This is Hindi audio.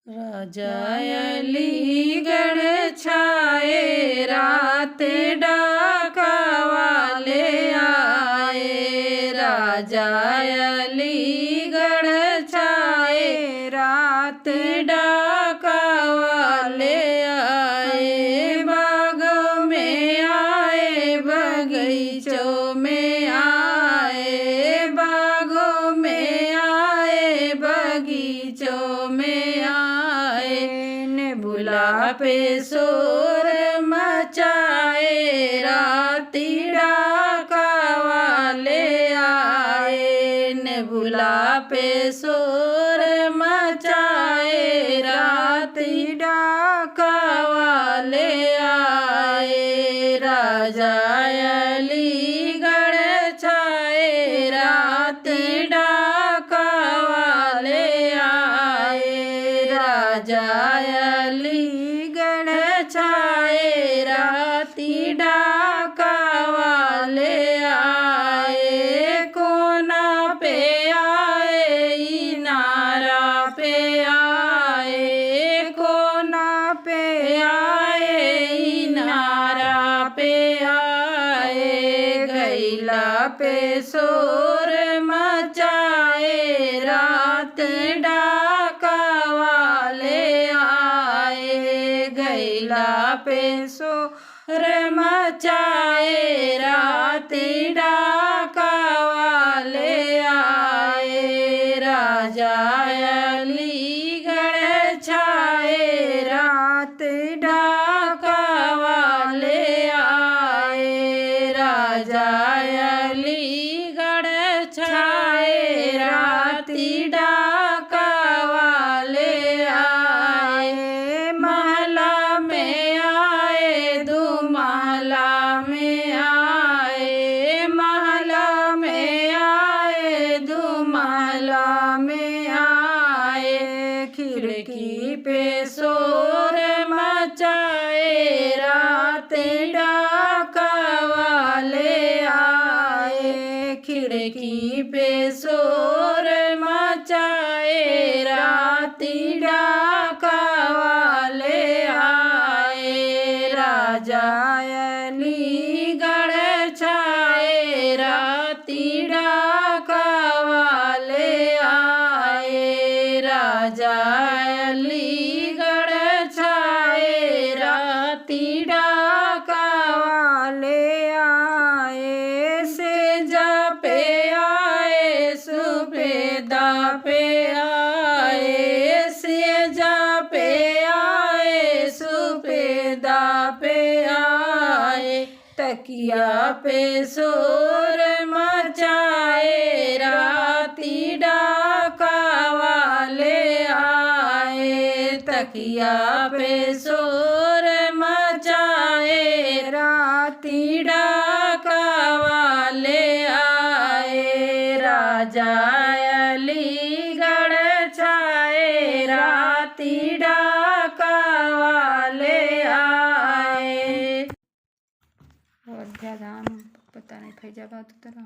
राजा अलीगढ़ छाए रात डाका वाले आए। राजा अलीगढ़ छाए रात डाका वाले आए। बागों में आए बगीचों में आए। बागों में आए बगीचों में आए। नेबुला पे शोर मचाए राती डाका वाले आए। नेबुला पे शोर मचाए राती डाका वाले आए। राजा अलीगढ़ छाए राती डाका वाले आए। राजा अलीगढ़ छाए राती डाका वाले आए। कोना पे आए इनारा पे आए। कोना पे आए इनारा पे आए। गैला पे शोर मचाए रात डाका वाले आए। गैला पे शोर मचाए रात डाका वाले आए। राजा अलीगढ़ छाए रात डाका वाले आए। राजा अलीगढ़ छाए राती डाका वाले आए। महला में आए दुमाला में आए। महला में आए दुमाला में आए। खिड़की पे शोर मचाए रात डाका वाले आए। खिड़की पे शोर मचाए राती डाका वाले आए। राजा अलीगढ़ छाए राती डाका वाले आए। राजा अलीगढ़ छाए राती डाका वाले आए। सेजा पे आए सुबेदा पे आए। सेजा पे आए सुबेदा पे आए। तकिया पे शोर मचाए राती डाका वाले आए। तकिया पे शोर मचाए राती डाका वाले आए। राजा अलीगढ़ छाए राती डाका वाले आए। और ज़्यादा पता नहीं फैजाबाद तरह